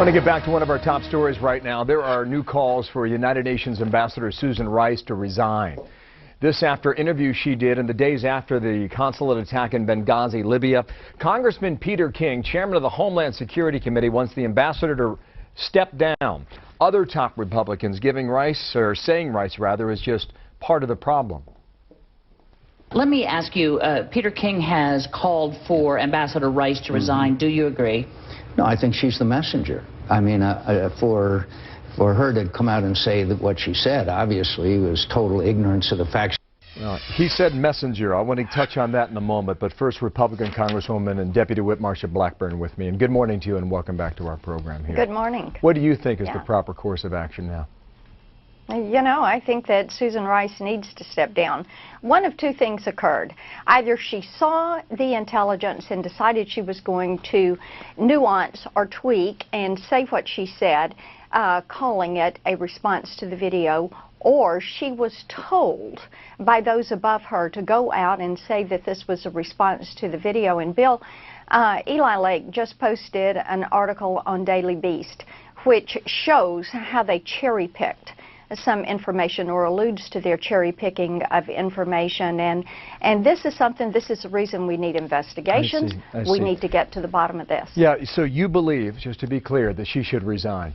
I want to get back to one of our top stories right now. There are new calls for United Nations Ambassador Susan Rice to resign. This after interviews she did in the days after the consulate attack in Benghazi, Libya. Congressman Peter King, chairman of the Homeland Security Committee, wants the ambassador to step down. Other top Republicans saying Rice rather, is just part of the problem. Let me ask you, Peter King has called for Ambassador Rice to resign. Do you agree? No, I think she's the messenger. I mean, for her to come out and say that what she said, obviously, was total ignorance of the facts. He said messenger. I want to touch on that in a moment. But first, Republican Congresswoman and Deputy Whip Marcia Blackburn with me. And good morning to you and welcome back to our program here. Good morning. What do you think is the proper course of action now? You know, I think that Susan Rice needs to step down. One of two things occurred. Either she saw the intelligence and decided she was going to nuance or tweak and say what she said, calling it a response to the video, or she was told by those above her to go out and say that this was a response to the video. And Bill, Eli Lake just posted an article on Daily Beast which shows how they cherry-picked some information, or alludes to their cherry picking of information, and this is the reason we need investigations. I see. We need to get to the bottom of this. Yeah, so you believe, just to be clear, that she should resign?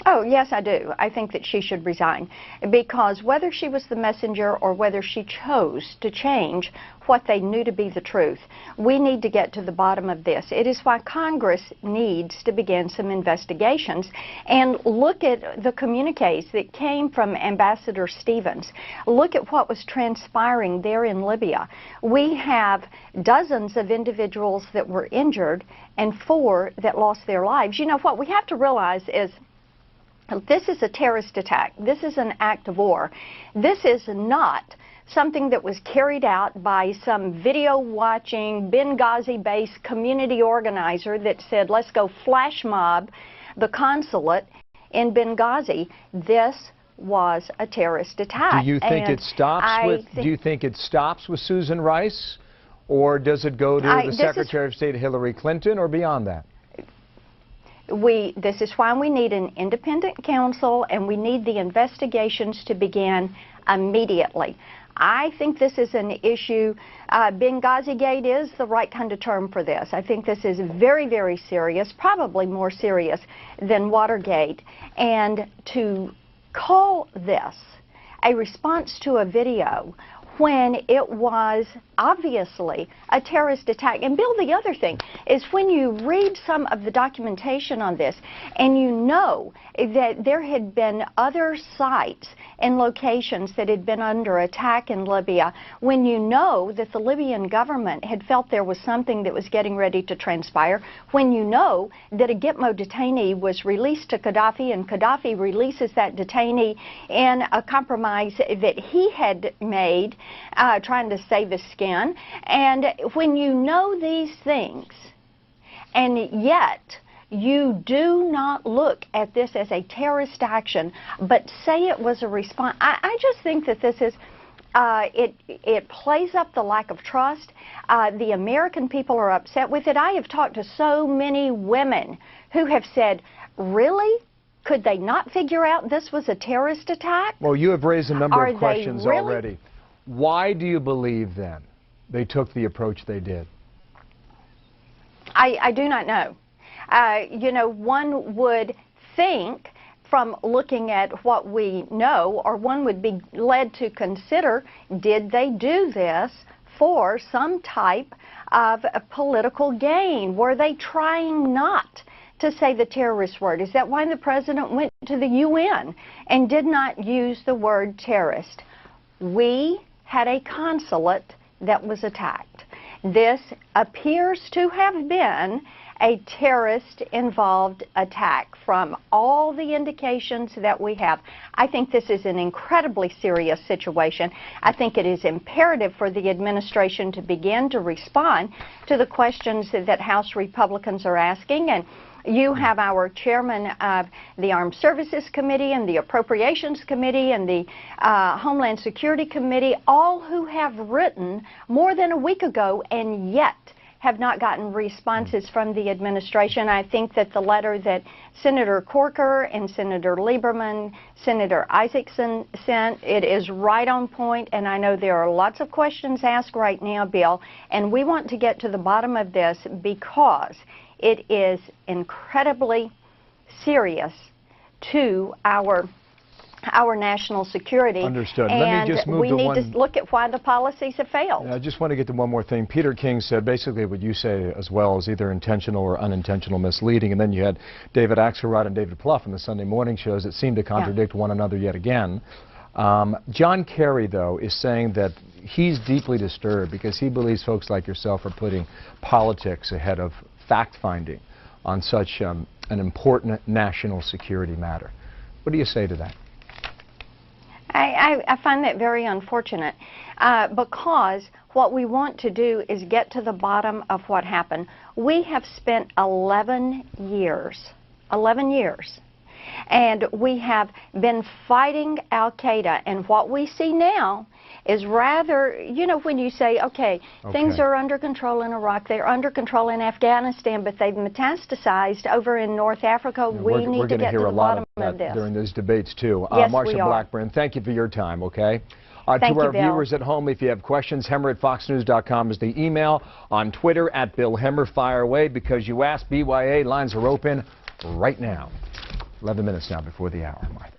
Oh, yes, I do. I think that she should resign, because whether she was the messenger or whether she chose to change what they knew to be the truth, we need to get to the bottom of this. It is why Congress needs to begin some investigations and look at the communiques that came from Ambassador Stevens. Look at what was transpiring there in Libya. We have dozens of individuals that were injured and 4 that lost their lives. You know, what we have to realize is this is a terrorist attack. This is an act of war. This is not something that was carried out by some video-watching, Benghazi-based community organizer that said, let's go flash mob the consulate in Benghazi. This was a terrorist attack. Do you think it stops with Susan Rice, or does it go to the Secretary of State Hillary Clinton, or beyond that? This is why we need an independent counsel, and we need the investigations to begin immediately. I think this is an issue. Benghazi Gate is the right kind of term for this. I think this is very, very serious, probably more serious than Watergate. And to call this a response to a video when it was obviously a terrorist attack. And Bill, the other thing is when you read some of the documentation on this and you know that there had been other sites and locations that had been under attack in Libya, when you know that the Libyan government had felt there was something that was getting ready to transpire, when you know that a Gitmo detainee was released to Gaddafi and Gaddafi releases that detainee in a compromise that he had made trying to save his skin, and when you know these things and yet you do not look at this as a terrorist action but say it was a response, I just think that this is it plays up the lack of trust. The American people are upset with it. I have talked to so many women who have said, really? Could they not figure out this was a terrorist attack? Well, you have raised a number of questions already. Why do you believe, then, they took the approach they did? I do not know. You know, one would think from looking at what we know, or one would be led to consider, did they do this for some type of a political gain? Were they trying not to say the terrorist word? Is that why the president went to the UN and did not use the word terrorist? We had a consulate that was attacked. This appears to have been a terrorist-involved attack from all the indications that we have. I think this is an incredibly serious situation. I think it is imperative for the administration to begin to respond to the questions that House Republicans are asking. And you have our chairman of the Armed Services Committee and the Appropriations Committee and the Homeland Security Committee, all who have written more than a week ago and yet have not gotten responses from the administration. I think that the letter that Senator Corker and Senator Lieberman, Senator Isaacson sent, it is right on point, and I know there are lots of questions asked right now, Bill, and we want to get to the bottom of this because it is incredibly serious to our national security. Understood. And let me just move we need to look at why the policies have failed. I just want to get to one more thing. Peter King said basically what you say as well is either intentional or unintentional misleading, and then you had David Axelrod and David Plouffe in the Sunday morning shows that seem to contradict one another yet again. John Kerry, though, is saying that he's deeply disturbed because he believes folks like yourself are putting politics ahead of fact-finding on such an important national security matter. What do you say to that? I find that very unfortunate because what we want to do is get to the bottom of what happened. We have spent 11 years, and we have been fighting Al-Qaeda, and what we see now is rather, you know, when you say, okay, things are under control in Iraq, they're under control in Afghanistan, but they've metastasized over in North Africa. We need to get to the bottom of this. During those debates, too. Yes, Marcia we are. Blackburn, thank you for your time, okay? Thank to you, our Bill. viewers at home, if you have questions, hemmer@foxnews.com is the email. On Twitter, @BillHemmer, fire away because you asked. BYA lines are open right now. 11 minutes now before the hour, Martha.